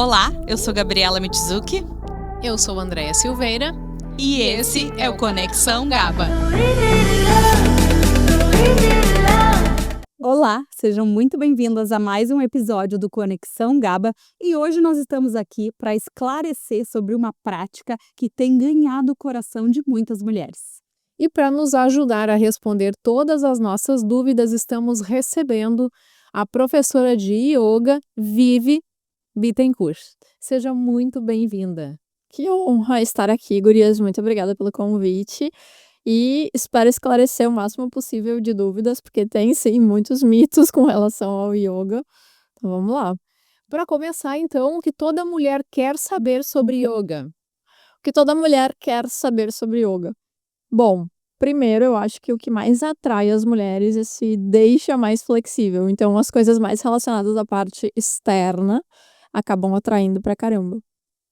Olá, eu sou Gabriela Michizuki Eu sou Andréia Silveira e esse é o Conexão GABA. Olá, sejam muito bem-vindas a mais um episódio do Conexão GABA e hoje nós estamos aqui para esclarecer sobre uma prática que tem ganhado o coração de muitas mulheres. E para nos ajudar a responder todas as nossas dúvidas, estamos recebendo a professora de yoga, Vivi Bittencourt. Seja muito bem-vinda. Que honra estar aqui, gurias. Muito obrigada pelo convite. E espero esclarecer o máximo possível de dúvidas, porque tem, sim, muitos mitos com relação ao yoga. Então, vamos lá. Para começar, então, o que toda mulher quer saber sobre yoga? O que toda mulher quer saber sobre yoga? Bom, primeiro, eu acho que o que mais atrai as mulheres é se deixa mais flexível. Então, as coisas mais relacionadas à parte externa acabam atraindo pra caramba.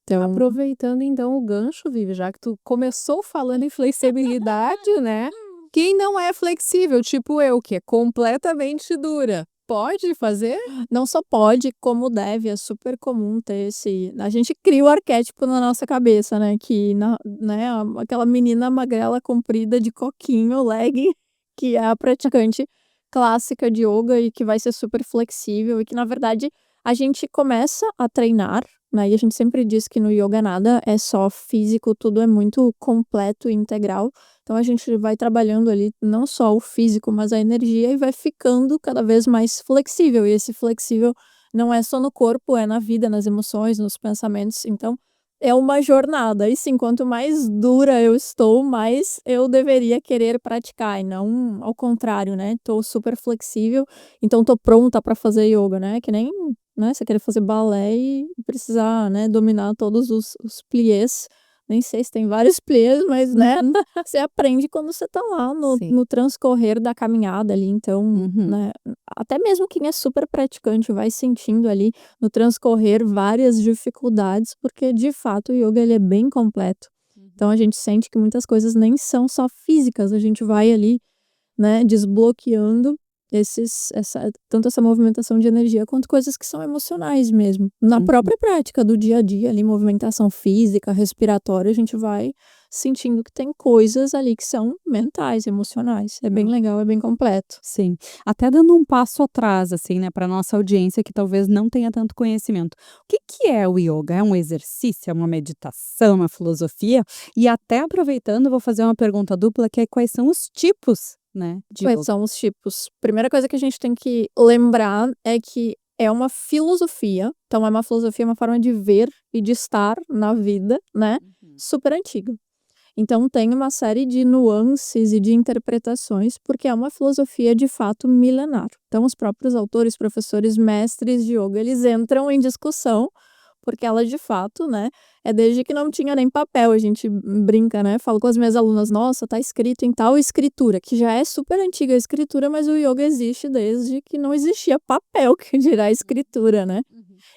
Então, Aproveitando então o gancho, Vivi, já que tu começou falando em flexibilidade, né? Quem não é flexível, tipo eu, que é completamente dura, pode fazer? não só pode, como deve. É super comum ter esse. A gente cria o arquétipo na nossa cabeça, né? Que, né, aquela menina magrela comprida de coquinho, legging, que é a praticante clássica de yoga e que vai ser super flexível, e que, na verdade, a gente começa a treinar, né? E a gente sempre diz que no yoga nada é só físico, tudo é muito completo e integral. Então a gente vai trabalhando ali não só o físico, mas a energia, e vai ficando cada vez mais flexível. E esse flexível não é só no corpo, é na vida, nas emoções, nos pensamentos. Então é uma jornada. E sim, quanto mais dura eu estou, mais eu deveria querer praticar, e não ao contrário, né? Tô super flexível, então tô pronta para fazer yoga, né? Que nem, né, você querer fazer balé e precisar, né, dominar todos os pliés. Nem sei se tem vários pliés, mas, né, você aprende quando você tá lá Sim. no transcorrer da caminhada ali. Então, Uhum. né, até mesmo quem é super praticante vai sentindo ali no transcorrer várias dificuldades, porque de fato o yoga ele é bem completo. Então a gente sente que muitas coisas nem são só físicas, a gente vai ali, né, desbloqueando tanto essa movimentação de energia quanto coisas que são emocionais mesmo. Na própria prática do dia a dia ali, movimentação física, respiratória, a gente vai sentindo que tem coisas ali que são mentais, emocionais. É bem legal, é bem completo. Sim, até dando um passo atrás, assim, né, para nossa audiência que talvez não tenha tanto conhecimento. O que que é o yoga? É um exercício, é uma meditação, uma filosofia? E até aproveitando, eu vou fazer uma pergunta dupla, que é quais são os tipos, né, de Quais yoga? são os tipos? Primeira coisa que a gente tem que lembrar é que é uma filosofia. Então é uma filosofia, uma forma de ver e de estar na vida, né, super antiga. Então tem uma série de nuances e de interpretações, porque é uma filosofia de fato milenar. Então os próprios autores, professores, mestres de yoga, eles entram em discussão, porque ela de fato, né, é desde que não tinha nem papel. A gente brinca, né, falo com as minhas alunas, nossa, tá escrito em tal escritura, que já é super antiga a escritura, mas o yoga existe desde que não existia papel, que dirá a escritura, né?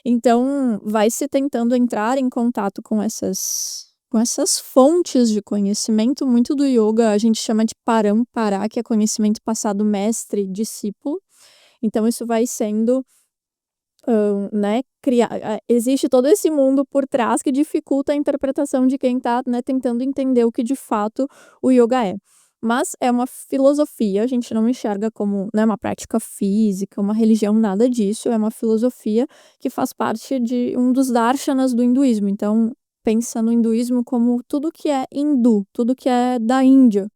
Então, vai se tentando entrar em contato com essas fontes de conhecimento. Muito do yoga a gente chama de parampara, que é conhecimento passado mestre-discípulo. Então, isso vai sendo, né, existe todo esse mundo por trás que dificulta a interpretação de quem está, né, tentando entender o que de fato o yoga é. Mas é uma filosofia, a gente não enxerga como, né, uma prática física, uma religião, nada disso. É uma filosofia que faz parte de um dos darshanas do hinduísmo. Então, pensa no hinduísmo como tudo que é hindu, tudo que é da Índia.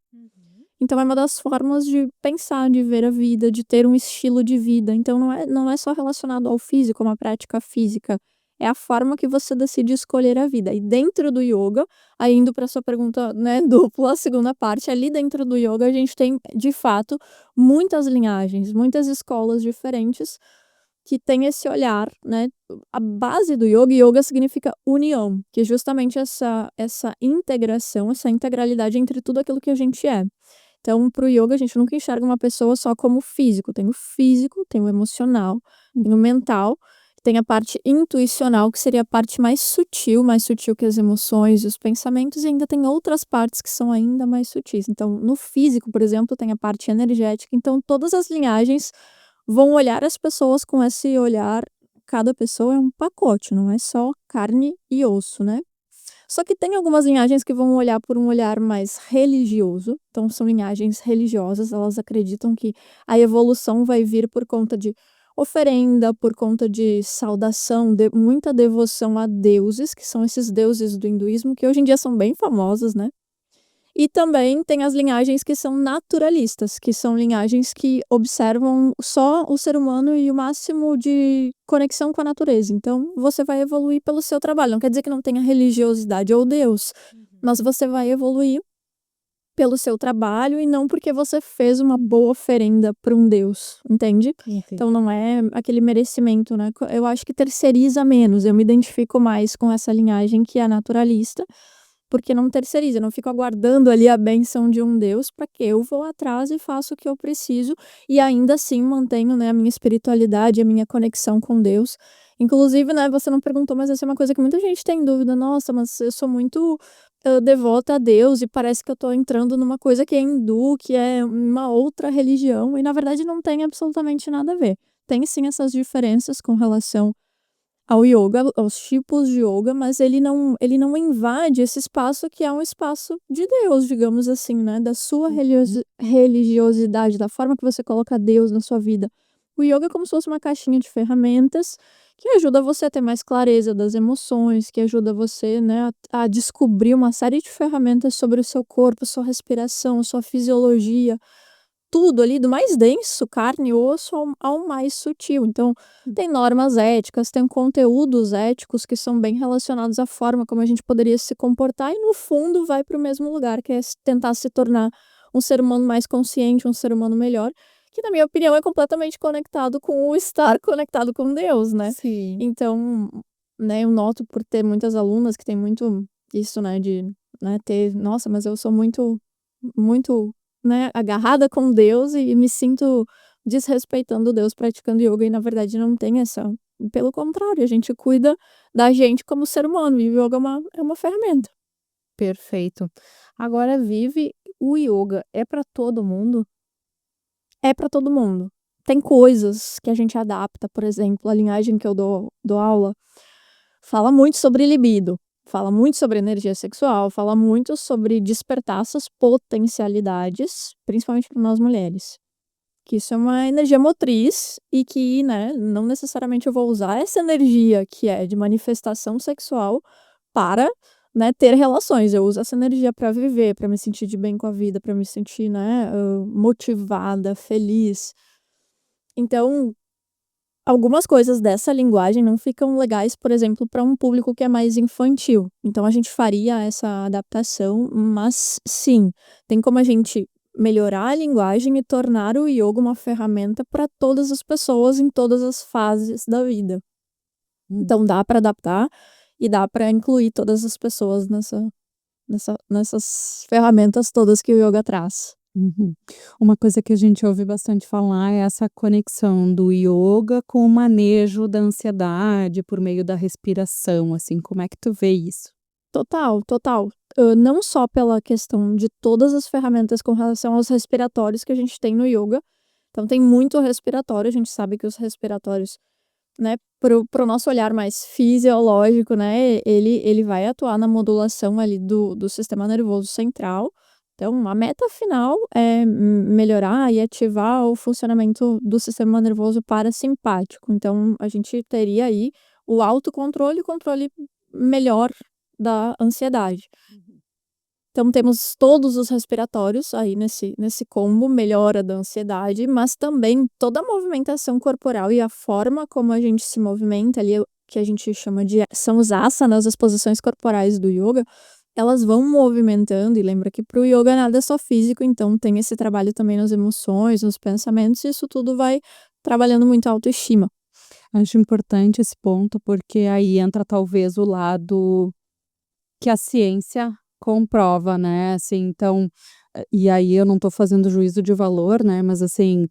Então é uma das formas de pensar, de ver a vida, de ter um estilo de vida. Então não é só relacionado ao físico, uma prática física. É a forma que você decide escolher a vida. E dentro do yoga, aí indo para sua pergunta, né, dupla, a segunda parte, ali dentro do yoga a gente tem, de fato, muitas linhagens, muitas escolas diferentes que tem esse olhar, né? A base do yoga significa união, que é justamente essa integração, essa integralidade entre tudo aquilo que a gente é. Então, para o yoga, a gente nunca enxerga uma pessoa só como físico. Tem o físico, tem o emocional, tem o mental, tem a parte intuicional, que seria a parte mais sutil que as emoções e os pensamentos, e ainda tem outras partes que são ainda mais sutis. Então, no físico, por exemplo, tem a parte energética. Então, todas as linhagens vão olhar as pessoas com esse olhar cada pessoa é um pacote, não é só carne e osso, né. Só que tem algumas linhagens que vão olhar por um olhar mais religioso, então são linhagens religiosas, elas acreditam que a evolução vai vir por conta de oferenda, por conta de saudação, muita devoção a deuses, que são esses deuses do hinduísmo, que hoje em dia são bem famosos, né. E também tem as linhagens que são naturalistas, que são linhagens que observam só o ser humano e o máximo de conexão com a natureza. Então, você vai evoluir pelo seu trabalho. Não quer dizer que não tenha religiosidade ou Deus, mas você vai evoluir pelo seu trabalho e não porque você fez uma boa oferenda para um Deus, entende? Então, não é aquele merecimento, né? Eu acho que terceiriza menos. Eu me identifico mais com essa linhagem que é naturalista, porque não terceiriza, eu não fico aguardando ali a bênção de um Deus, para que eu vou atrás e faço o que eu preciso e ainda assim mantenho, né, a minha espiritualidade, a minha conexão com Deus. Inclusive, né, você não perguntou, mas essa é uma coisa que muita gente tem dúvida: "Nossa, mas eu sou muito, devota a Deus e parece que eu tô entrando numa coisa que é hindu, que é uma outra religião", e na verdade não tem absolutamente nada a ver. Tem sim essas diferenças com relação ao yoga, aos tipos de yoga, mas ele não invade esse espaço que é um espaço de Deus, digamos assim, né, da sua religiosidade, da forma que você coloca Deus na sua vida. O yoga é como se fosse uma caixinha de ferramentas que ajuda você a ter mais clareza das emoções, que ajuda você, né, a descobrir uma série de ferramentas sobre o seu corpo, sua respiração, sua fisiologia, tudo ali, do mais denso, carne e osso, ao mais sutil. Então, tem normas éticas, tem conteúdos éticos que são bem relacionados à forma como a gente poderia se comportar e, no fundo, vai para o mesmo lugar, que é tentar se tornar um ser humano mais consciente, um ser humano melhor, que, na minha opinião, é completamente conectado com o estar conectado com Deus, né. Sim. Então, né, eu noto por ter muitas alunas que têm muito isso, né, de, né, ter: "Nossa, mas eu sou muito, né, agarrada com Deus e me sinto desrespeitando Deus praticando yoga", e na verdade não tem essa, pelo contrário, a gente cuida da gente como ser humano e o yoga é uma ferramenta. Perfeito. Agora, Vive, o yoga é para todo mundo? É para todo mundo. Tem coisas que a gente adapta, por exemplo, a linhagem que eu dou aula fala muito sobre libido, fala muito sobre energia sexual, fala muito sobre despertar essas potencialidades, principalmente para nós mulheres. Que isso é uma energia motriz e que, né, não necessariamente eu vou usar essa energia que é de manifestação sexual para, né, ter relações. Eu uso essa energia para viver, para me sentir de bem com a vida, para me sentir, né, motivada, feliz. Então, algumas coisas dessa linguagem não ficam legais, por exemplo, para um público que é mais infantil. Então a gente faria essa adaptação, mas sim, tem como a gente melhorar a linguagem e tornar o yoga uma ferramenta para todas as pessoas em todas as fases da vida. Então dá para adaptar e dá para incluir todas as pessoas nessas ferramentas todas que o yoga traz. Uhum. Uma coisa que a gente ouve bastante falar é essa conexão do yoga com o manejo da ansiedade por meio da respiração, assim, como é que tu vê isso? Total, total. Não só pela questão de todas as ferramentas com relação aos respiratórios que a gente tem no yoga. Então tem muito respiratório, a gente sabe que os respiratórios, né, pro nosso olhar mais fisiológico, né, ele vai atuar na modulação ali do sistema nervoso central. Então a meta final é melhorar e ativar o funcionamento do sistema nervoso parasimpático. Então a gente teria aí o autocontrole e o controle melhor da ansiedade. Então temos todos os respiratórios aí nesse combo, melhora da ansiedade, mas também toda a movimentação corporal e a forma como a gente se movimenta ali, que a gente chama de são os asanas, as posições corporais do yoga, elas vão movimentando, e lembra que para o yoga nada é só físico, então tem esse trabalho também nas emoções, nos pensamentos, e isso tudo vai trabalhando muito a autoestima. Acho importante esse ponto, porque aí entra talvez o lado que a ciência comprova, né, assim, então, e aí eu não estou fazendo juízo de valor, né, mas assim,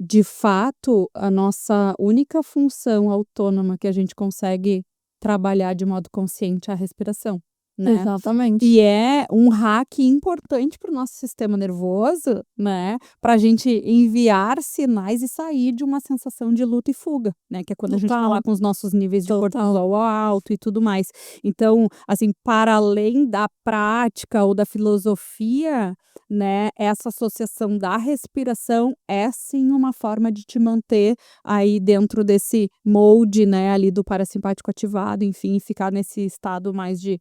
de fato, a nossa única função autônoma que a gente consegue trabalhar de modo consciente é a respiração. né? Exatamente. E é um hack importante para o nosso sistema nervoso, né? Para a gente enviar sinais e sair de uma sensação de luta e fuga, né? Que é quando a gente tá lá Total. com os nossos níveis de Total. cortisol alto e tudo mais. Então, assim, para além da prática ou da filosofia, né? Essa associação da respiração é sim uma forma de te manter aí dentro desse molde, né? Ali do parasimpático ativado, enfim, ficar nesse estado mais de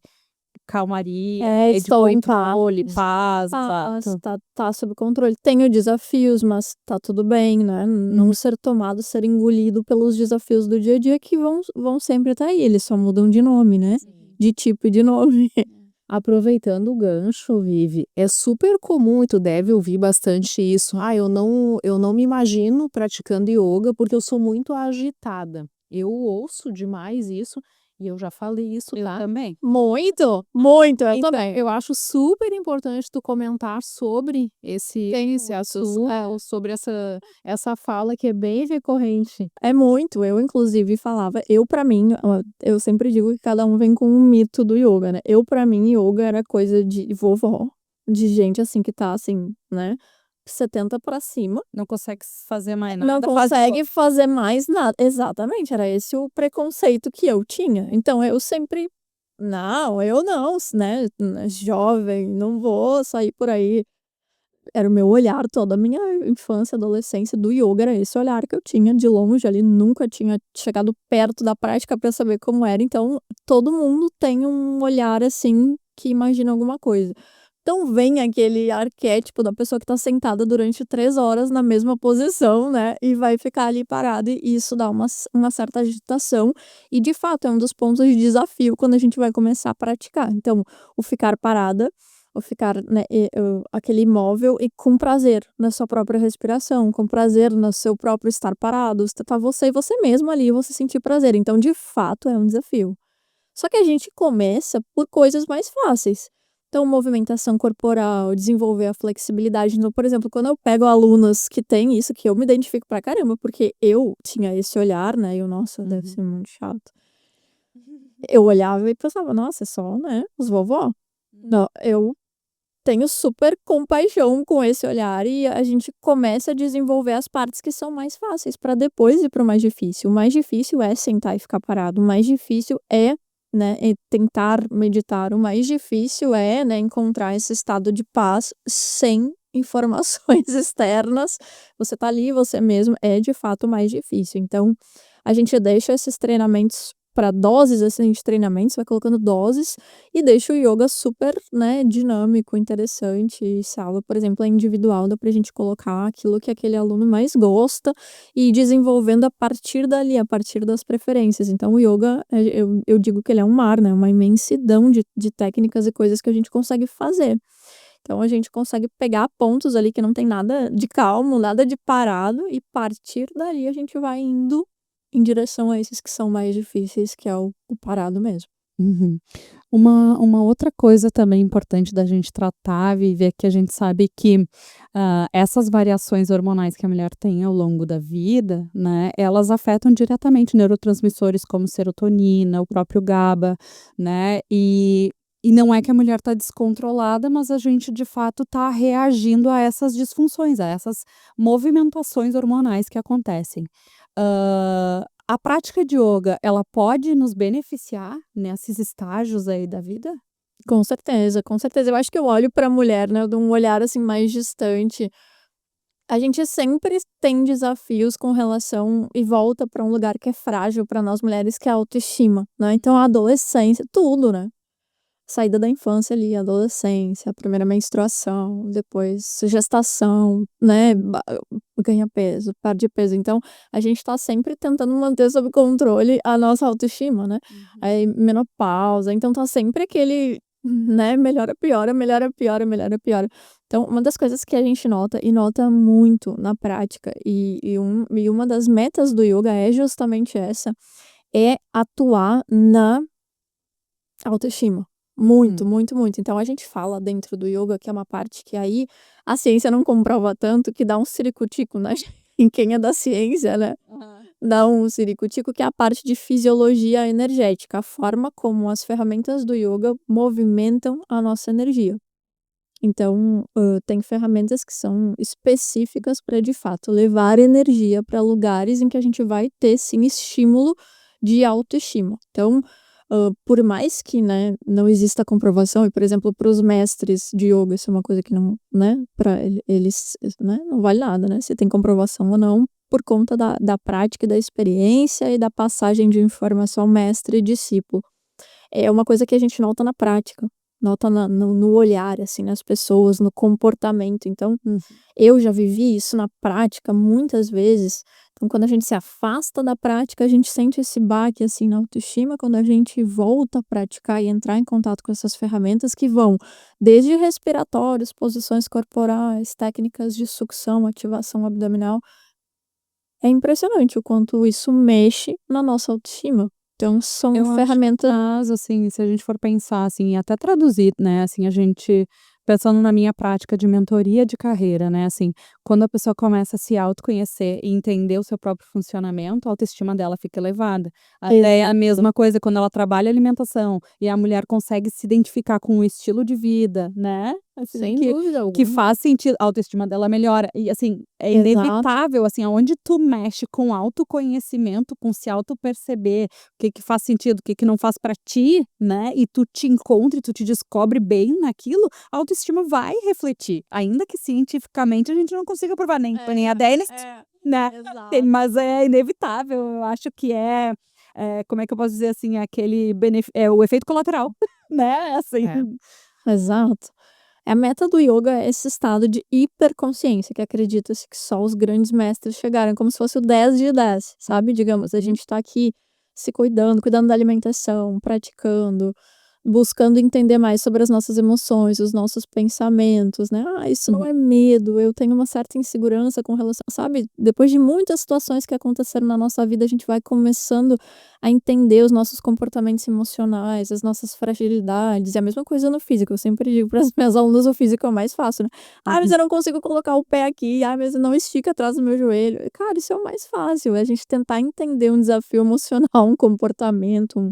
calmaria, de Estou em paz. controle, paz, Paz, exato. tá sob controle. Tenho desafios, mas tá tudo bem, né? Não ser tomado, ser engolido pelos desafios do dia a dia que vão sempre estar aí. Eles só mudam de nome, né? De tipo e de nome. Aproveitando o gancho, Vivi, é super comum e tu deve ouvir bastante isso. Eu não me imagino praticando yoga porque eu sou muito agitada. Eu ouço demais isso e eu já falei isso, Eu tá? também. Muito, muito. Eu Então, também. eu acho super importante tu comentar sobre esse assunto, sobre essa fala que é bem recorrente. É muito. Eu, inclusive, falava. Pra mim, eu sempre digo que cada um vem com um mito do yoga, né? Pra mim, yoga era coisa de vovó, de gente assim que tá assim, né? 70 pra cima. Não consegue fazer mais nada. Não consegue fazer mais nada. Exatamente, era esse o preconceito que eu tinha. Então eu sempre, não, eu não, né? Jovem, não vou sair por aí. Era o meu olhar, toda a minha infância, adolescência do yoga, era esse olhar que eu tinha de longe ali, nunca tinha chegado perto da prática para saber como era. Então todo mundo tem um olhar assim que imagina alguma coisa. Então vem aquele arquétipo da pessoa que tá sentada durante 3 horas na mesma posição, né, e vai ficar ali parada e isso dá uma certa agitação e de fato é um dos pontos de desafio quando a gente vai começar a praticar. Então, o ficar parada, o ficar, né, aquele imóvel e com prazer na sua própria respiração, com prazer no seu próprio estar parado, tá você e você mesmo ali, você sentir prazer. Então, de fato, é um desafio. Só que a gente começa por coisas mais fáceis. Então, movimentação corporal, desenvolver a flexibilidade. Então, por exemplo, quando eu pego alunas que têm isso, que eu me identifico pra caramba, porque eu tinha esse olhar, né? E eu, nossa, deve ser muito chato. Eu olhava e pensava, nossa, é só, né? Os vovó. Não, eu tenho super compaixão com esse olhar e a gente começa a desenvolver as partes que são mais fáceis para depois ir para o mais difícil. O mais difícil é sentar e ficar parado. O mais difícil é, né, tentar meditar. O mais difícil é, né, encontrar esse estado de paz sem informações externas. Você tá ali, você mesmo, é de fato mais difícil. Então, a gente deixa esses treinamentos para doses assim de treinamentos, vai colocando doses e deixa o yoga super, né, dinâmico, interessante. E se a aula, por exemplo, é individual, dá pra gente colocar aquilo que aquele aluno mais gosta e ir desenvolvendo a partir dali, a partir das preferências. Então o yoga, eu digo que ele é um mar, né, uma imensidão de técnicas e coisas que a gente consegue fazer. Então a gente consegue pegar pontos ali que não tem nada de calmo, nada de parado e partir dali a gente vai indo em direção a esses que são mais difíceis, que é o parado mesmo. Uhum. Uma outra coisa também importante da gente tratar, Vivi, é que a gente sabe que essas variações hormonais que a mulher tem ao longo da vida, né, elas afetam diretamente neurotransmissores como serotonina, o próprio GABA, né, e não é que a mulher está descontrolada, mas a gente de fato está reagindo a essas disfunções, a essas movimentações hormonais que acontecem. A prática de yoga, ela pode nos beneficiar nesses estágios aí da vida? Com certeza, com certeza. Eu acho que eu olho pra mulher, né, de um olhar, assim, mais distante. A gente sempre tem desafios com relação e volta pra um lugar que é frágil pra nós mulheres, que é a autoestima, né. Então a adolescência, tudo, né. Saída da infância ali, adolescência, a primeira menstruação, depois gestação, né, ganha peso, perde peso. Então, a gente tá sempre tentando manter sob controle a nossa autoestima, né. Aí menopausa, então tá sempre aquele, né, melhora, piora, melhora, piora, melhora, piora. Então, uma das coisas que a gente nota, e nota muito na prática, e uma das metas do yoga é justamente essa, é atuar na autoestima. Muito, muito, muito. Então a gente fala dentro do yoga que é uma parte que aí a ciência não comprova tanto, que dá um ciricutico em quem é da ciência, né. dar um ciricutico, que é a parte de fisiologia energética, a forma como as ferramentas do yoga movimentam a nossa energia. Então, tem ferramentas que são específicas para de fato levar energia para lugares em que a gente vai ter sim estímulo de autoestima. Então, por mais que, né, não exista comprovação, e por exemplo, para os mestres de yoga, isso é uma coisa que não, né, para eles, né, não vale nada, né, se tem comprovação ou não, por conta da prática e da experiência e da passagem de informação mestre e discípulo. É uma coisa que a gente nota na prática, nota no olhar, assim, nas pessoas, no comportamento. Então, eu já vivi isso na prática muitas vezes. Então, quando a gente se afasta da prática, a gente sente esse baque, assim, na autoestima. Quando a gente volta a praticar e entrar em contato com essas ferramentas que vão desde respiratórios, posições corporais, técnicas de sucção, ativação abdominal, é impressionante o quanto isso mexe na nossa autoestima. Então, são Eu acho que ferramentas. traz, assim, se a gente for pensar, assim, e até traduzir, né, assim, a gente pensando na minha prática de mentoria de carreira, né, assim, quando a pessoa começa a se autoconhecer e entender o seu próprio funcionamento, a autoestima dela fica elevada. Até a mesma coisa quando ela trabalha alimentação e a mulher consegue se identificar com o estilo de vida, né, assim, Sem que dúvida que alguma. faz sentido, a autoestima dela melhora. E, assim, é Exato. inevitável, assim, aonde tu mexe com autoconhecimento, com se autoperceber, o que faz sentido, o que não faz pra ti, né, e tu te encontra e tu te descobre bem naquilo, a autoestima vai refletir, ainda que cientificamente a gente não consiga provar nem a Dennis, né, Exato. mas é inevitável, eu acho que como é que eu posso dizer, assim, aquele o efeito colateral, né, assim. É. Exato. A meta do yoga é esse estado de hiperconsciência, que acredita-se que só os grandes mestres chegaram, como se fosse o 10 de 10, sabe? Digamos, a gente tá aqui se cuidando da alimentação, praticando, buscando entender mais sobre as nossas emoções, os nossos pensamentos, né? Ah, isso não é medo, eu tenho uma certa insegurança com relação, sabe? Depois de muitas situações que aconteceram na nossa vida, a gente vai começando a entender os nossos comportamentos emocionais, as nossas fragilidades. E a mesma coisa no físico. Eu sempre digo para as minhas alunas, o físico é o mais fácil, né? Ah, mas eu não consigo colocar o pé aqui. Ah, mas eu não estica atrás do meu joelho. Cara, isso é o mais fácil. É a gente tentar entender um desafio emocional, um comportamento,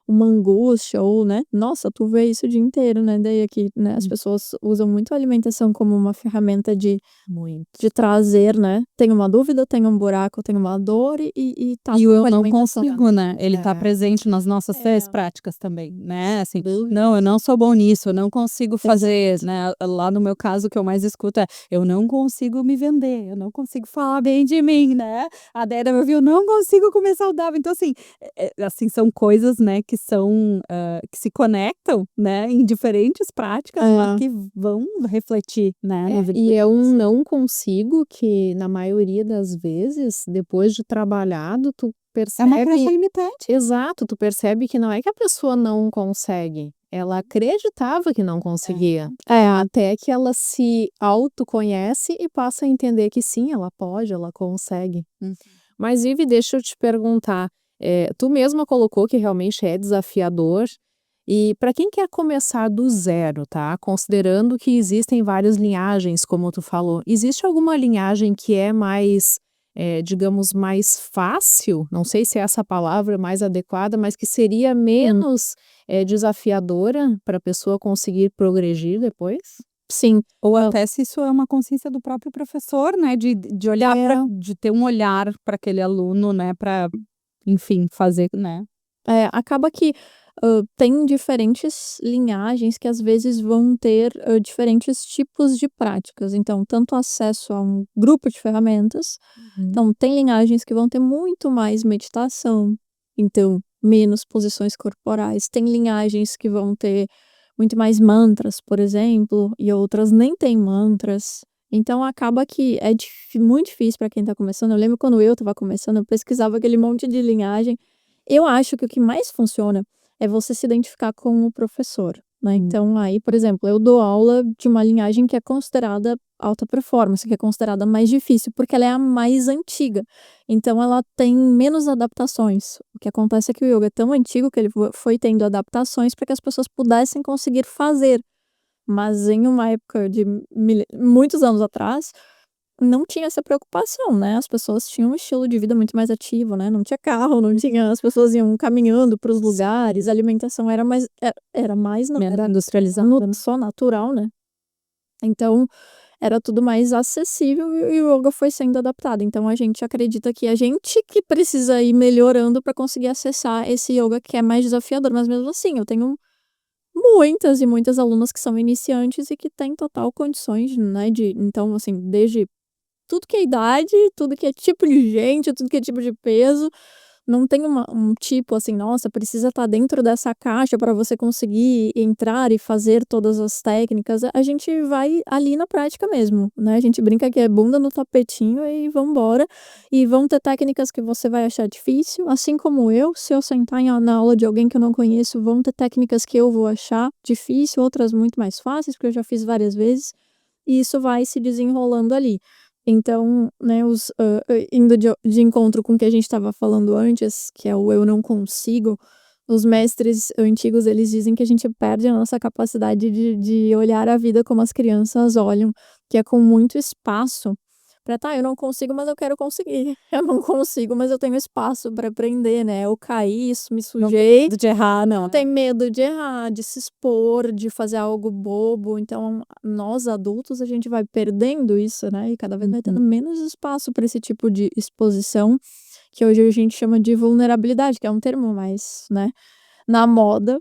uma angústia ou, né, nossa, tu vê isso o dia inteiro, né, daí aqui, né, as pessoas usam muito a alimentação como uma ferramenta de Muito. trazer, né, tenho uma dúvida, tenho um buraco, tenho uma dor e tá E com o eu a não alimentação. consigo, né, ele tá É. presente nas nossas 3 É. práticas também, né, assim, Dúvida. não, eu não sou bom nisso, eu não consigo fazer, né, lá no meu caso o que eu mais escuto é: "Eu não consigo me vender, eu não consigo falar bem de mim", né, a Deda me ouviu: "Eu não consigo comer saudável", então assim, assim, são coisas, né, que são, que se conectam, né, em diferentes práticas, mas É. que vão refletir, né, na vida E é um não consigo que, na maioria das vezes, depois de trabalhado, tu é uma crença percebe. limitante. Exato, tu percebe que não é que a pessoa não consegue, ela acreditava que não conseguia. Até que ela se autoconhece e passa a entender que sim, ela pode, ela consegue. Mas Ive, deixa eu te perguntar, tu mesma colocou que realmente é desafiador, e para quem quer começar do zero, tá? Considerando que existem várias linhagens, como tu falou, existe alguma linhagem que é mais, digamos, mais fácil? Não sei se é essa palavra mais adequada, mas que seria menos, desafiadora para a pessoa conseguir progredir depois? Sim. Ou até se isso é uma consciência do próprio professor, né, de olhar de ter um olhar para aquele aluno, né, para, enfim, fazer, né. Acaba que, tem diferentes linhagens que às vezes vão ter, diferentes tipos de práticas. Então, tanto acesso a um grupo de ferramentas, então tem linhagens que vão ter muito mais meditação, então menos posições corporais. Tem linhagens que vão ter muito mais mantras, por exemplo, e outras nem têm mantras. Então acaba que é muito difícil para quem está começando. Eu lembro quando eu estava começando, eu pesquisava aquele monte de linhagem. Eu acho que o que mais funciona é você se identificar com o professor, né. Então aí, por exemplo, eu dou aula de uma linhagem que é considerada alta performance, que é considerada mais difícil, porque ela é a mais antiga. Então ela tem menos adaptações. O que acontece é que o yoga é tão antigo que ele foi tendo adaptações para que as pessoas pudessem conseguir fazer. Mas em uma época de muitos anos atrás, não tinha essa preocupação, né? As pessoas tinham um estilo de vida muito mais ativo, né? Não tinha carro, não tinha, as pessoas iam caminhando para os lugares, a alimentação era mais, não, Menos era industrializada, né? só natural, né? Então, era tudo mais acessível e o yoga foi sendo adaptado. Então, a gente acredita que a gente que precisa ir melhorando para conseguir acessar esse yoga que é mais desafiador. Mas mesmo assim, eu tenho muitas e muitas alunas que são iniciantes e que têm total condições, né? Então, assim, desde tudo que é idade, tudo que é tipo de gente, tudo que é tipo de peso. Não tem um tipo assim, nossa, precisa estar dentro dessa caixa para você conseguir entrar e fazer todas as técnicas. A gente vai ali na prática mesmo, né? A gente brinca que é bunda no tapetinho e vambora. E vão ter técnicas que você vai achar difícil, assim como eu. Se eu sentar na aula de alguém que eu não conheço, vão ter técnicas que eu vou achar difícil, outras muito mais fáceis, porque eu já fiz várias vezes. E isso vai se desenrolando ali. Então, né, indo de encontro com o que a gente estava falando antes, que é o eu não consigo, os mestres antigos, eles dizem que a gente perde a nossa capacidade de olhar a vida como as crianças olham, que é com muito espaço. Eu não consigo, mas eu quero conseguir. Eu não consigo, mas eu tenho espaço para aprender, né? Eu caí, isso me sujei. De errar, não. Tem medo de errar, de se expor, de fazer algo bobo. Então, nós adultos, a gente vai perdendo isso, né? E cada vez vai tendo menos espaço para esse tipo de exposição, que hoje a gente chama de vulnerabilidade, que é um termo mais, né, na moda,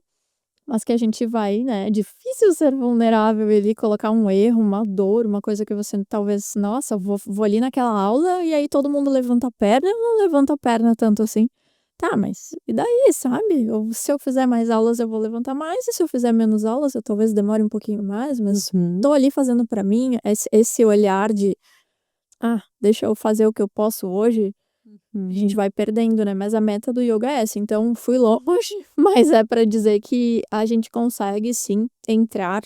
mas que a gente vai, né? É difícil ser vulnerável ali, colocar um erro, uma dor, uma coisa que você talvez, nossa, vou ali naquela aula e aí todo mundo levanta a perna, eu não levanto a perna tanto assim. Tá, mas e daí, sabe? Se eu fizer mais aulas, eu vou levantar mais, e se eu fizer menos aulas, eu talvez demore um pouquinho mais, mas tô ali fazendo pra mim, esse olhar de, deixa eu fazer o que eu posso hoje, a gente vai perdendo, né? Mas a meta do yoga é essa, então fui longe, mas é pra dizer que a gente consegue sim entrar.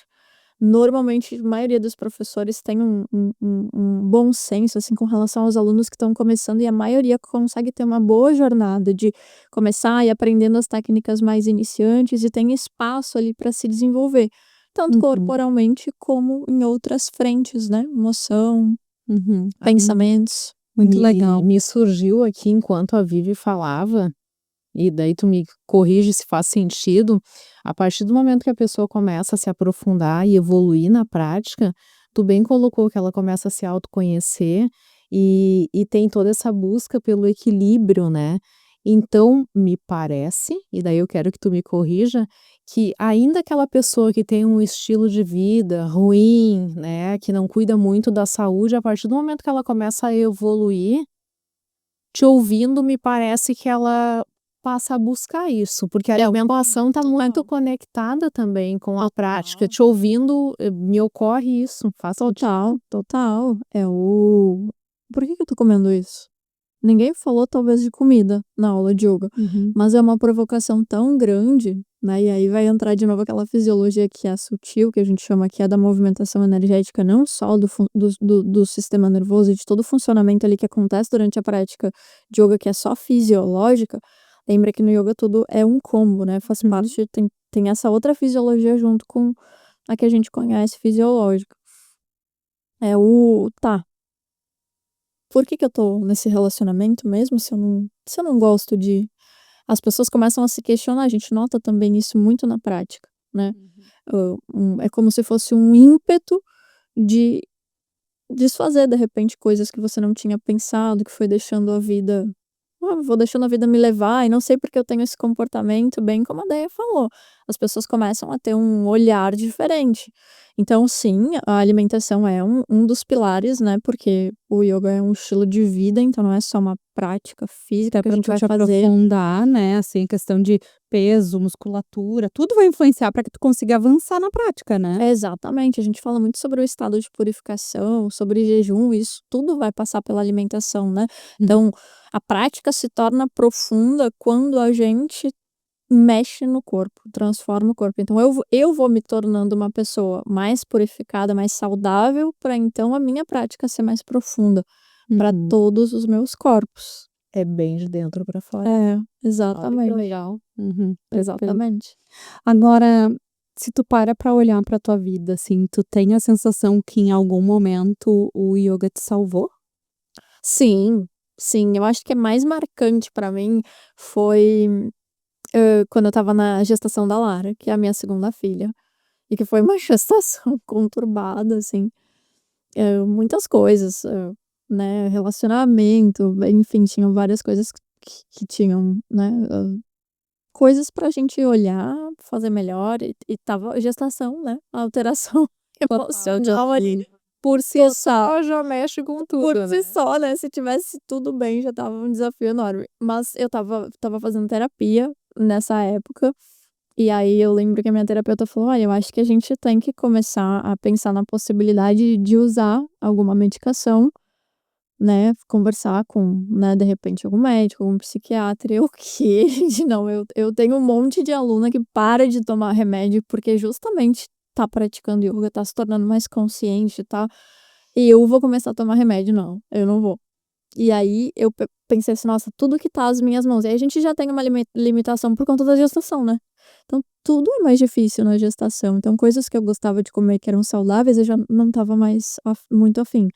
Normalmente, a maioria dos professores tem um bom senso, assim, com relação aos alunos que estão começando, e a maioria consegue ter uma boa jornada de começar e aprendendo as técnicas mais iniciantes e tem espaço ali para se desenvolver, tanto corporalmente como em outras frentes, né? Emoção, pensamentos. Muito legal. Me surgiu aqui enquanto a Vivi falava, e daí tu me corrige se faz sentido, a partir do momento que a pessoa começa a se aprofundar e evoluir na prática, tu bem colocou que ela começa a se autoconhecer e tem toda essa busca pelo equilíbrio, né? Então, me parece, e daí eu quero que tu me corrija, que ainda aquela pessoa que tem um estilo de vida ruim, né, que não cuida muito da saúde, a partir do momento que ela começa a evoluir, te ouvindo, me parece que ela passa a buscar isso, porque a alimentação está muito conectada também com a prática. Te ouvindo, me ocorre isso, faz sentido. Total. Por que eu tô comendo isso? Ninguém falou talvez de comida na aula de yoga, mas é uma provocação tão grande, né? E aí vai entrar de novo aquela fisiologia que é sutil, que a gente chama que é da movimentação energética, não só do sistema nervoso e de todo o funcionamento ali que acontece durante a prática de yoga, que é só fisiológica. Lembra que no yoga tudo é um combo, né? Faz parte, tem essa outra fisiologia junto com a que a gente conhece fisiológica. Por que eu tô nesse relacionamento mesmo, se eu não gosto de... As pessoas começam a se questionar, a gente nota também isso muito na prática, né? É como se fosse um ímpeto de desfazer, de repente, coisas que você não tinha pensado, que foi deixando a vida... vou deixando a vida me levar, e não sei porque eu tenho esse comportamento, bem como a Deia falou. As pessoas começam a ter um olhar diferente. Então, sim, a alimentação é um dos pilares, né? Porque o yoga é um estilo de vida, então não é só uma prática física que a gente vai fazer. Aprofundar, né, assim, questão de peso, musculatura, tudo vai influenciar para que tu consiga avançar na prática, né? Exatamente, a gente fala muito sobre o estado de purificação, sobre jejum, isso tudo vai passar pela alimentação, né? Então, a prática se torna profunda quando a gente mexe no corpo, transforma o corpo. Então, eu vou me tornando uma pessoa mais purificada, mais saudável, para então a minha prática ser mais profunda para todos os meus corpos. É bem de dentro para fora. É, exatamente. Olha que legal. Exatamente. Agora, Se tu para pra olhar pra tua vida, assim, tu tem a sensação que em algum momento o yoga te salvou? Sim, sim, eu acho que é mais marcante pra mim foi, quando eu estava na gestação da Lara, que é a minha segunda filha, e que foi uma gestação conturbada, assim, muitas coisas, né, relacionamento, enfim, tinham várias coisas que tinham, né, coisas pra gente olhar, fazer melhor e estava gestação, né, alteração emocional ali, por si só. Já mexe com tudo, Por né? si só, né, se tivesse tudo bem já estava um desafio enorme. Mas eu estava fazendo terapia nessa época, e aí eu lembro que a minha terapeuta falou: "Olha, eu acho que a gente tem que começar a pensar na possibilidade de usar alguma medicação, né, conversar com, né, de repente algum médico, algum psiquiatra". Eu: "O quê? Gente, não, eu tenho um monte de aluna que para de tomar remédio porque justamente tá praticando yoga, tá se tornando mais consciente, tá, e eu vou começar a tomar remédio, não, eu não vou". E aí eu pensei assim: "Nossa, tudo que tá às minhas mãos", e aí a gente já tem uma limitação por conta da gestação, né. Então tudo é mais difícil na gestação, então coisas que eu gostava de comer que eram saudáveis eu já não estava mais muito afim,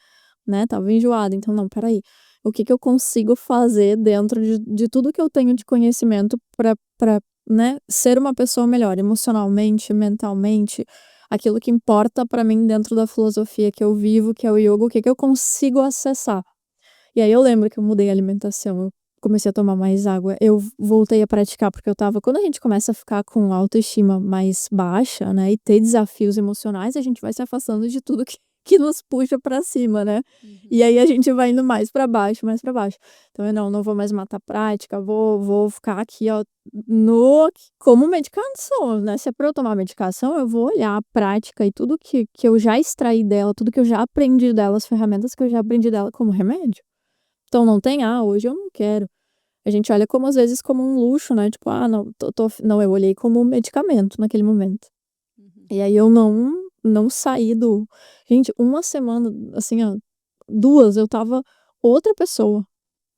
né, estava enjoada, então não, espera aí, o que que eu consigo fazer dentro de tudo que eu tenho de conhecimento pra, né, ser uma pessoa melhor emocionalmente, mentalmente, aquilo que importa pra mim dentro da filosofia que eu vivo, que é o ioga, o que que eu consigo acessar. E aí eu lembro que eu mudei a alimentação, eu comecei a tomar mais água, eu voltei a praticar, porque eu estava quando a gente começa a ficar com autoestima mais baixa, né, e ter desafios emocionais, a gente vai se afastando de tudo que nos puxa pra cima, né. E aí a gente vai indo mais pra baixo, mais pra baixo. Então eu: "Não, não vou mais matar a prática, vou ficar aqui, ó, no como medicação, né, se é pra eu tomar medicação, eu vou olhar a prática e tudo que eu já extraí dela, tudo que eu já aprendi dela, as ferramentas que eu já aprendi dela como remédio". Então não tem: "Ah, hoje eu não quero". A gente olha como às vezes como um luxo, né, tipo: "Ah, não, tô não, eu olhei como um medicamento naquele momento". E aí eu não saí do gente, uma semana, assim, ó, 2 eu estava outra pessoa.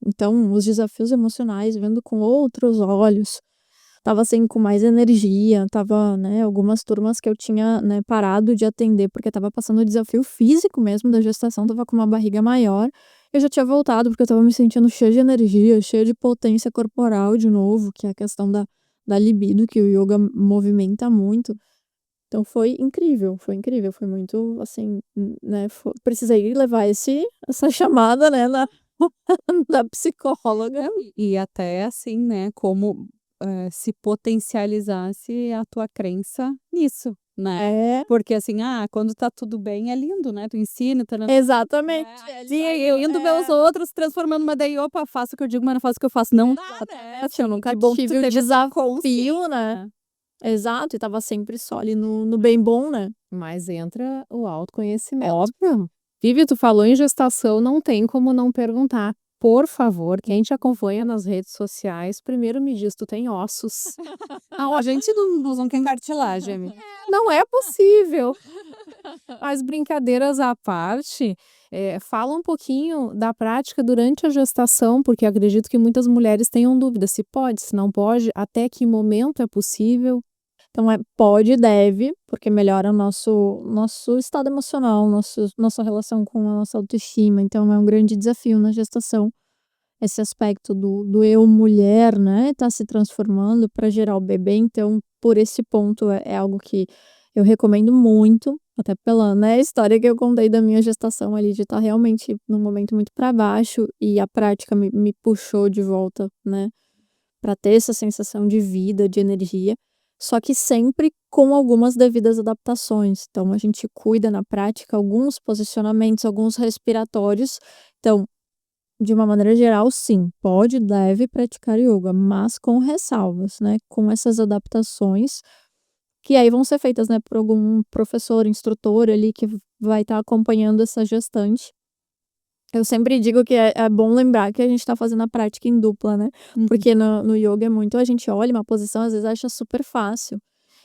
Então os desafios emocionais vendo com outros olhos, estava, assim, com mais energia, estava, né, algumas turmas que eu tinha, né, parado de atender, porque estava passando o desafio físico mesmo da gestação, estava com uma barriga maior, eu já tinha voltado, porque eu estava me sentindo cheia de energia, cheia de potência corporal de novo, que é a questão da libido que o yoga movimenta muito. Então foi incrível, foi muito, assim, né, precisei levar essa chamada, né, da psicóloga. E até assim, né, como, se potencializasse a tua crença nisso, né. É, Porque assim, quando tá tudo bem é lindo, né, tu ensina, exatamente. sim, eu indo ver os outros transformando, mas daí: "Opa, faço o que eu digo, mas não faço o que eu faço", não dá, né, Exatamente, eu nunca que bom que tu tive o teve essa desafio, né. consciência. Exato, e estava sempre só ali no bem bom, né. Mas entra o autoconhecimento. Óbvio. Vivi, tu falou em gestação, não tem como não perguntar. Por favor, quem te acompanha nas redes sociais, primeiro me diz, tu tem ossos? A gente não usa quem cartilagem, amiga. Não é possível. Mas brincadeiras à parte, fala um pouquinho da prática durante a gestação, porque acredito que muitas mulheres tenham dúvida se pode, se não pode, até que momento é possível. Então pode e deve, porque melhora o nosso estado emocional, nossa relação com a nossa autoestima, então é um grande desafio na gestação, esse aspecto do eu mulher, né, tá se transformando para gerar o bebê, então por esse ponto é algo que eu recomendo muito, até pela, né, história que eu contei da minha gestação ali, de estar realmente num momento muito para baixo e a prática me puxou de volta, né, para ter essa sensação de vida, de energia, só que sempre com algumas devidas adaptações. Então a gente cuida na prática alguns posicionamentos, alguns respiratórios. Então, de uma maneira geral, sim, pode, deve praticar yoga, mas com ressalvas, né? Com essas adaptações que aí vão ser feitas, né, por algum professor, instrutor ali que vai estar acompanhando essa gestante. Eu sempre digo que é bom lembrar que a gente tá fazendo a prática em dupla, né, porque no yoga é muito a gente olha uma posição, às vezes acha super fácil.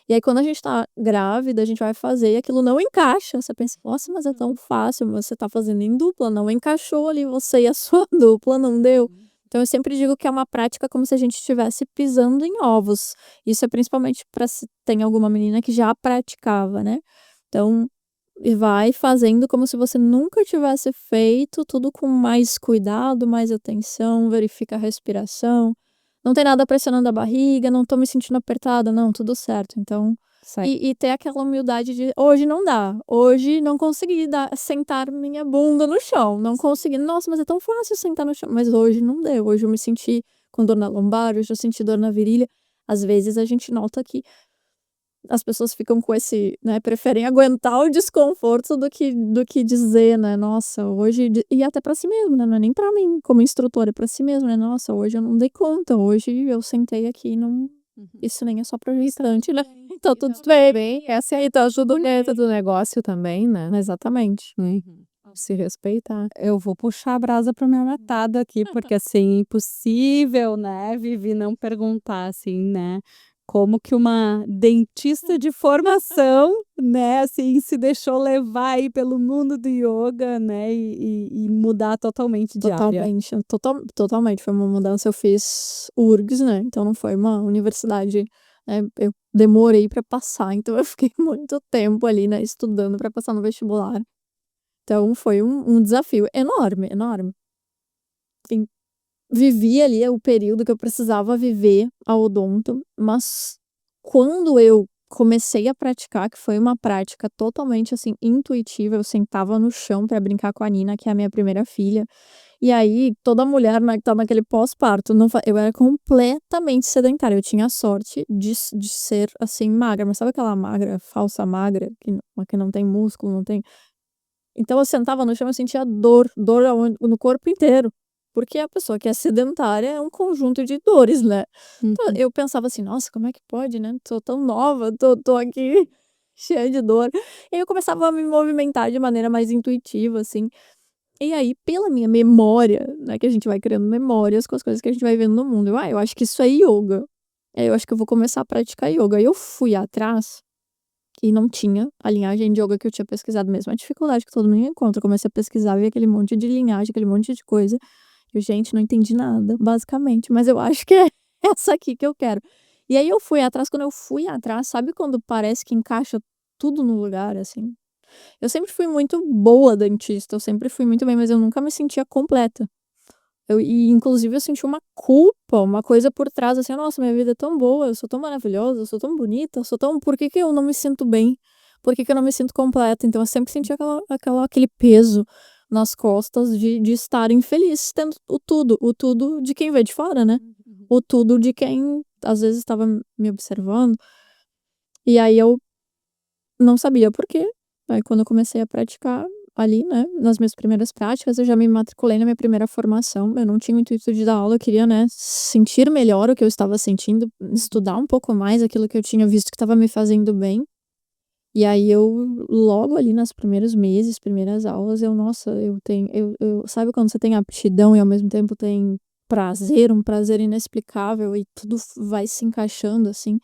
E aí quando a gente tá grávida, a gente vai fazer e aquilo não encaixa, você pensa: "Nossa, mas é tão fácil", mas você tá fazendo em dupla, não encaixou ali você e a sua dupla, não deu. Então eu sempre digo que é uma prática como se a gente estivesse pisando em ovos. Isso é principalmente para se tem alguma menina que já praticava, né. Então, e vai fazendo como se você nunca tivesse feito, tudo com mais cuidado, mais atenção, verifica a respiração. Não tem nada pressionando a barriga, não tô me sentindo apertada, não, tudo certo. Então Certo. e ter aquela humildade de: "Hoje não dá, hoje não consegui sentar minha bunda no chão, não consegui. Nossa, mas é tão fácil sentar no chão", mas hoje não deu, hoje eu me senti com dor na lombar, hoje eu senti dor na virilha. Às vezes a gente nota que as pessoas ficam com esse, né, preferem aguentar o desconforto do que dizer, né: "Nossa, hoje", e até pra si mesmo, né, não é nem pra mim como instrutora, é pra si mesmo, né: "Nossa, hoje eu não dei conta, hoje eu sentei aqui e não". Isso nem é só pra gestante, né, então tudo bem. Essa é a ajuda bonita do negócio também, né, Exatamente. se respeitar. Eu vou puxar a brasa para minha metade aqui, porque, assim, impossível, né, Vivi, não perguntar, assim, né, como que uma dentista de formação, né, assim, se deixou levar aí pelo mundo do ioga, né, e mudar totalmente de área. Totalmente, totalmente, foi uma mudança. Eu fiz URGS, né, então não foi uma universidade, né, eu demorei pra passar, então eu fiquei muito tempo ali, né, estudando pra passar no vestibular. Então foi um desafio enorme, enorme. Enfim, vivi ali o período que eu precisava viver a odonto, mas quando eu comecei a praticar, que foi uma prática totalmente, assim, intuitiva, eu sentava no chão pra brincar com a Nina, que é a minha primeira filha, e aí toda mulher, né, que tá naquele pós-parto, não fa eu era completamente sedentária, eu tinha a sorte de ser, assim, magra, mas sabe aquela magra, falsa magra, que não tem músculo, não tem. Então eu sentava no chão, eu sentia dor aonde no corpo inteiro, porque a pessoa que é sedentária é um conjunto de dores, né. Então Uhum. eu pensava assim: "Nossa, como é que pode, né, tô tão nova, tô aqui cheia de dor". E aí eu começava a me movimentar de maneira mais intuitiva, assim. E aí, pela minha memória, né, que a gente vai criando memórias com as coisas que a gente vai vendo no mundo, eu acho que isso é ioga. Eu acho que eu vou começar a praticar ioga". Aí eu fui atrás e não tinha a linhagem de yoga que eu tinha pesquisado, mesmo a dificuldade que todo mundo encontra. Eu comecei a pesquisar, vi aquele monte de linhagem, aquele monte de coisa. Eu: "Gente, não entendi nada, basicamente, mas eu acho que é essa aqui que eu quero". E aí eu fui atrás, quando eu fui atrás, sabe quando parece que encaixa tudo no lugar, assim? Eu sempre fui muito boa dentista, eu sempre fui muito bem, mas eu nunca me sentia completa. Inclusive eu senti uma culpa, uma coisa por trás, assim: "Nossa, minha vida é tão boa, eu sou tão maravilhosa, eu sou tão bonita, eu sou tão por que que eu não me sinto bem? Por que que eu não me sinto completa?". Então eu sempre senti aquele peso nas costas de estar infeliz, tendo o tudo de quem vê de fora, né, o tudo de quem às vezes estava me observando. E aí eu não sabia por quê. Aí quando eu comecei a praticar ali, né, nas minhas primeiras práticas, eu já me matriculei na minha primeira formação. Eu não tinha o intuito de dar aula, eu queria, né, sentir melhor o que eu estava sentindo, estudar um pouco mais aquilo que eu tinha visto que estava me fazendo bem. E aí eu, logo ali nos primeiros meses, primeiras aulas, nossa, eu sabe quando você tem aptidão e ao mesmo tempo tem prazer, um prazer inexplicável e tudo vai se encaixando, assim.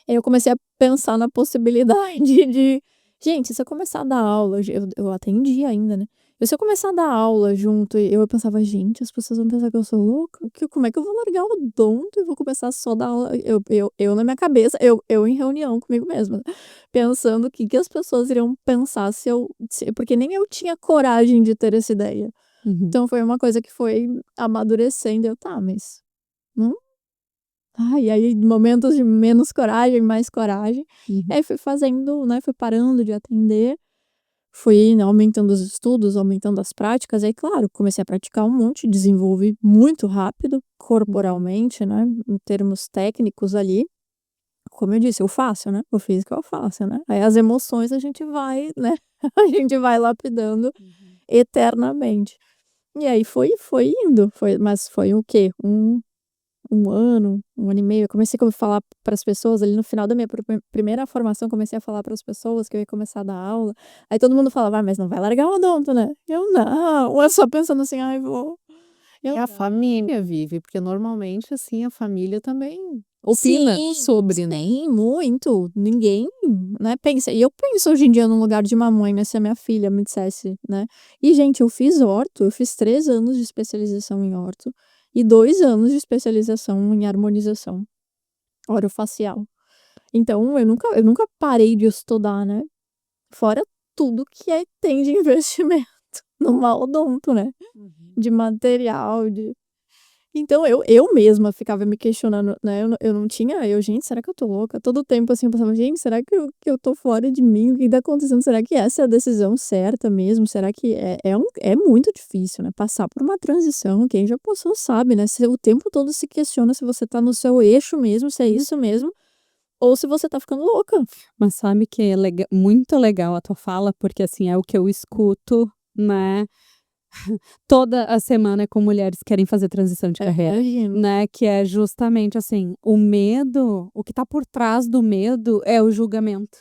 Aí eu comecei a pensar na possibilidade de: "Gente, se eu começar a dar aula", eu atendia ainda, né. "E se eu começar a dar aula junto", e eu pensava: "Gente, as pessoas vão pensar que eu sou louca, que como é que eu vou largar o odonto e vou começar só a dar aula", eu na minha cabeça, eu em reunião comigo mesma, pensando o que que as pessoas iriam pensar se porque nem eu tinha coragem de ter essa ideia. Uhum. Então foi uma coisa que foi amadurecendo, eu: "Tá, mas não". E aí momentos de menos coragem, mais coragem. Uhum. Aí fui fazendo, né, fui parando de atender, fui, né, aumentando os estudos, aumentando as práticas, aí claro, comecei a praticar um monte, desenvolvi muito rápido, corporalmente, né, em termos técnicos ali. Como eu disse, o fácil, né, o físico é o fácil, né, aí as emoções a gente vai, né, a gente vai lapidando eternamente. E aí foi indo, mas foi o quê? Um ano e meio, eu comecei a falar para as pessoas ali no final da minha primeira formação, comecei a falar para as pessoas que eu ia começar a dar aula, aí todo mundo falava: "Ah, mas não vai largar o odonto, né?". Eu: "Não", eu só pensando assim: "Ai, vou". É Eu a família vive, porque normalmente, assim, a família também opina sim, sobre, né. sim, muito. Ninguém, né, pensa. E eu penso hoje em dia no lugar de uma mãe, né, se a minha filha me dissesse, né. E gente, eu fiz orto, eu fiz 3 anos de especialização em orto, e 2 anos de especialização em harmonização orofacial. Então eu nunca parei de estudar, né, fora tudo que tem de investimento numa odonto, né, de material, então eu mesma ficava me questionando, né, eu não tinha gente, será que eu tô louca? Todo tempo, assim, eu pensava: "Gente, será que eu tô fora de mim? O que tá acontecendo? Será que essa é a decisão certa mesmo? Será que" é muito difícil, né, passar por uma transição, quem já passou sabe, né, você o tempo todo se questiona se você tá no seu eixo mesmo, se é isso mesmo, ou se você tá ficando louca. Mas sabe que é muito legal a tua fala, porque assim, é o que eu escuto, né, toda a semana com mulheres que querem fazer transição de carreira, Imagino. né, que é justamente assim, o medo, o que tá por trás do medo é o julgamento.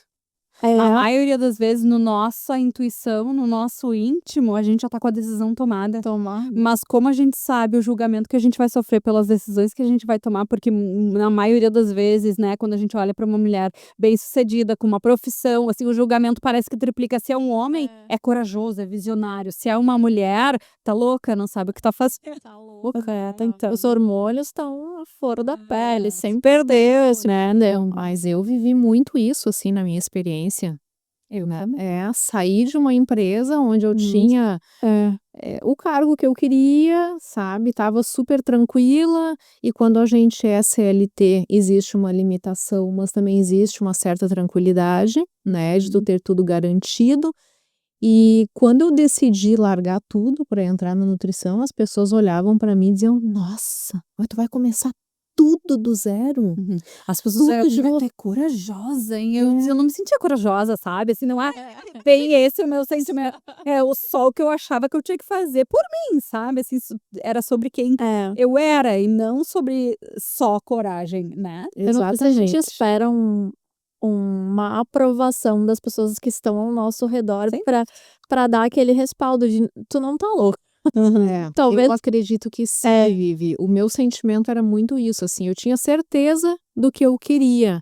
A É, maioria das vezes, no nossa intuição, no nosso íntimo, a gente já tá com a decisão tomada. tomar. Mas como a gente sabe o julgamento que a gente vai sofrer pelas decisões que a gente vai tomar, porque na maioria das vezes, né, quando a gente olha para uma mulher bem-sucedida, com uma profissão, assim, o julgamento parece que triplica. Se é um homem, é corajoso, é visionário. Se é uma mulher, tá louca, não sabe o que tá fazendo. Tá louca, tá então os hormônios estão à flor da pele, sem perder esse Né, não, mas eu vivi muito isso, assim, na minha experiência, Eu né, também. saí de uma empresa onde eu tinha, o cargo que eu queria, sabe, estava super tranquila, e quando a gente é CLT existe uma limitação, mas também existe uma certa tranquilidade, né, de tu ter tudo garantido, e quando eu decidi largar tudo para entrar na nutrição, as pessoas olhavam para mim e diziam: "Nossa, mas tu vai começar tudo do zero?" As pessoas Tudo de tu novo. é corajosa, hein? Eu não me sentia corajosa, sabe? Assim, não é bem esse o meu sentimento. É só o que eu achava que eu tinha que fazer por mim, sabe? Assim, era sobre quem É. eu era e não sobre só coragem, né? Eu não sei se a gente Exatamente. espera uma aprovação das pessoas que estão ao nosso redor Sim. pra dar aquele respaldo de tu não tá louca. Talvez Eu acredito que sim, Vivi. O meu sentimento era muito isso, assim, eu tinha certeza do que eu queria,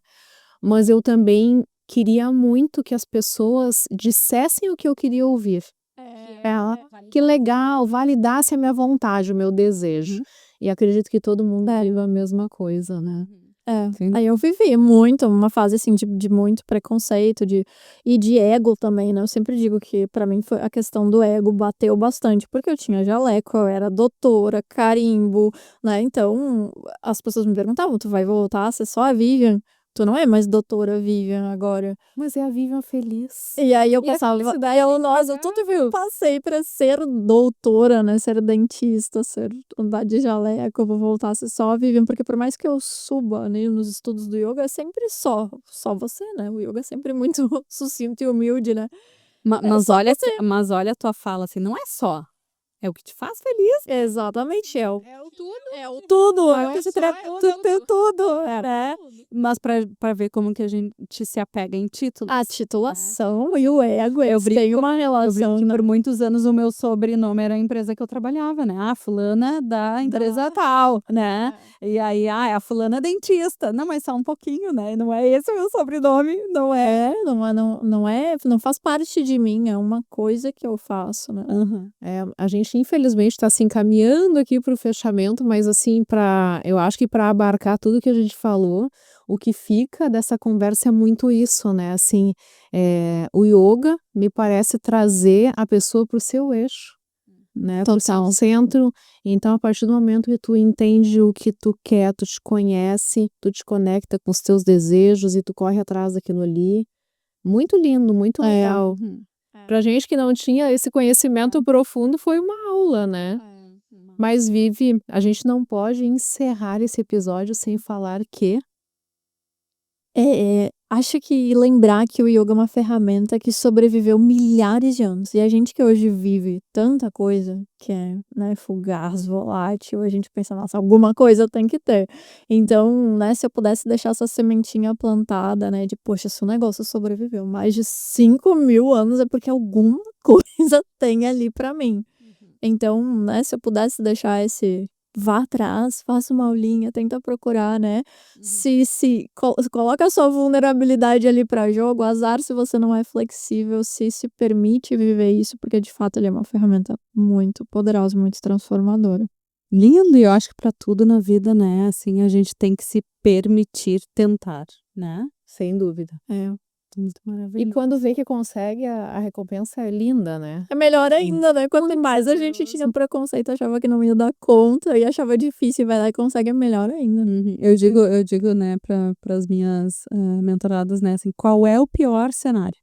mas eu também queria muito que as pessoas dissessem o que eu queria ouvir. Que legal, validasse a minha vontade, o meu desejo. E acredito que todo mundo vive a mesma coisa, né. Sim. Aí eu vivi muito, uma fase, assim, de muito preconceito, e de ego também, né, eu sempre digo que pra mim foi a questão do ego bateu bastante, porque eu tinha jaleco, eu era doutora, carimbo, né, então as pessoas me perguntavam: "Tu vai voltar a ser só a Vivian? Tu não é mais doutora Vivian agora?" Mas é a Vivian feliz. E aí eu E a pensava, felicidade nossa, eu passei pra ser doutora, né, ser dentista, andar de jaleco, eu vou voltar a ser só a Vivian, porque por mais que eu suba, né, nos estudos do yoga, é sempre só você, né, o yoga é sempre muito sucinto e humilde, né. Mas só olha, você. mas olha a tua fala, assim, não é só, é o que te faz feliz. Exatamente, é o tudo. tudo, Não é o é que te só, traz tudo, né. Mas pra ver como que a gente se apega em títulos. A titulação e o ego, eles brinco- têm uma Eu relação, brinco que né. por muitos anos o meu sobrenome era a empresa que eu trabalhava, né? Ah, fulana da empresa tal, né? E aí, é a fulana dentista. Não, mas só um pouquinho, né? Não é esse o meu sobrenome, não é. Não faz parte de mim, é uma coisa que eu faço, né. A gente infelizmente está se encaminhando aqui para o fechamento, mas assim, eu acho que para abarcar tudo que a gente falou, o que fica dessa conversa é muito isso, né, assim, o yoga me parece trazer a pessoa para o seu eixo, né, para o seu Total. centro. Então a partir do momento que tu entende o que tu quer, tu te conhece, tu te conecta com os teus desejos e tu corre atrás daquilo ali, muito lindo, muito legal. Pra gente que não tinha esse conhecimento profundo, foi uma aula, né. Mas Vivi, a gente não pode encerrar esse episódio sem falar que Acho que lembrar que o yoga é uma ferramenta que sobreviveu milhares de anos. E a gente que hoje vive tanta coisa que é, né, fugaz, volátil, a gente pensa: "Nossa, alguma coisa tem que ter". Então, né, se eu pudesse deixar essa sementinha plantada, né, de: "Poxa, se o negócio sobreviveu mais de 5.000 anos é porque alguma coisa tem ali pra mim". Então, né, se eu pudesse deixar esse vá atrás, faça uma aulinha, tenta procurar, né. Se coloca a sua vulnerabilidade ali pra jogo, azar se você não é flexível, se permite viver isso, porque de fato ele é uma ferramenta muito poderosa, muito transformadora. Lindo, e eu acho que para tudo na vida, né, assim, a gente tem que se permitir tentar, né? Sem dúvida. É. Muito E maravilhoso. quando vê que consegue, a recompensa é linda, né? É melhor ainda, né? Quanto mais a gente tinha preconceito, achava que não ia dar conta e achava difícil, vai lá e consegue, é melhor ainda. Eu digo, né, para as minhas mentoradas, né, assim, qual é o pior cenário?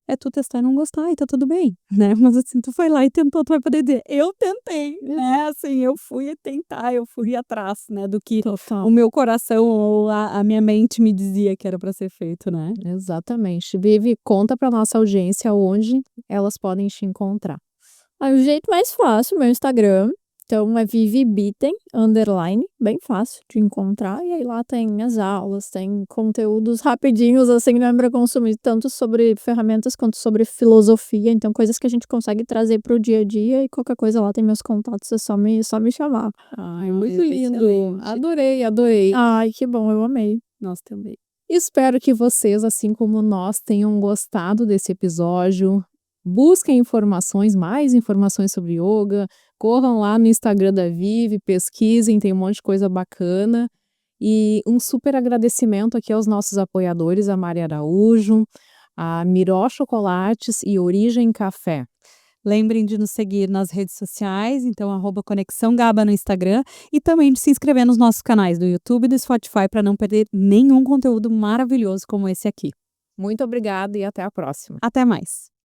É tu testar e não gostar e tá tudo bem, né? Mas assim, tu foi lá e tentou, tu vai poder dizer, eu tentei, né? Assim, eu fui tentar, eu fui atrás, né, do que Total. o meu coração ou a minha mente me dizia que era para ser feito, né? Exatamente. Vivi, conta para nossa audiência onde elas podem te encontrar. O jeito mais fácil, meu Instagram. Então é vivibiten, _, bem fácil de encontrar. E aí lá tem as aulas, tem conteúdos rapidinhos, assim, não é pra consumir tanto sobre ferramentas quanto sobre filosofia. Então coisas que a gente consegue trazer pro dia a dia e qualquer coisa lá tem meus contatos, é só me chamar. Ai, muito lindo. Excelente. Adorei, adorei. Ai, que bom, eu amei. Nós também. Espero que vocês, assim como nós, tenham gostado desse episódio. Busquem mais informações sobre yoga. Corram lá no Instagram da Vivi, pesquisem, tem um monte de coisa bacana. E um super agradecimento aqui aos nossos apoiadores, a Maria Araújo, a Miró Chocolates e Origem Café. Lembrem de nos seguir nas redes sociais, então @Conexão Gaba no Instagram e também de se inscrever nos nossos canais do YouTube e do Spotify para não perder nenhum conteúdo maravilhoso como esse aqui. Muito obrigada e até a próxima. Até mais!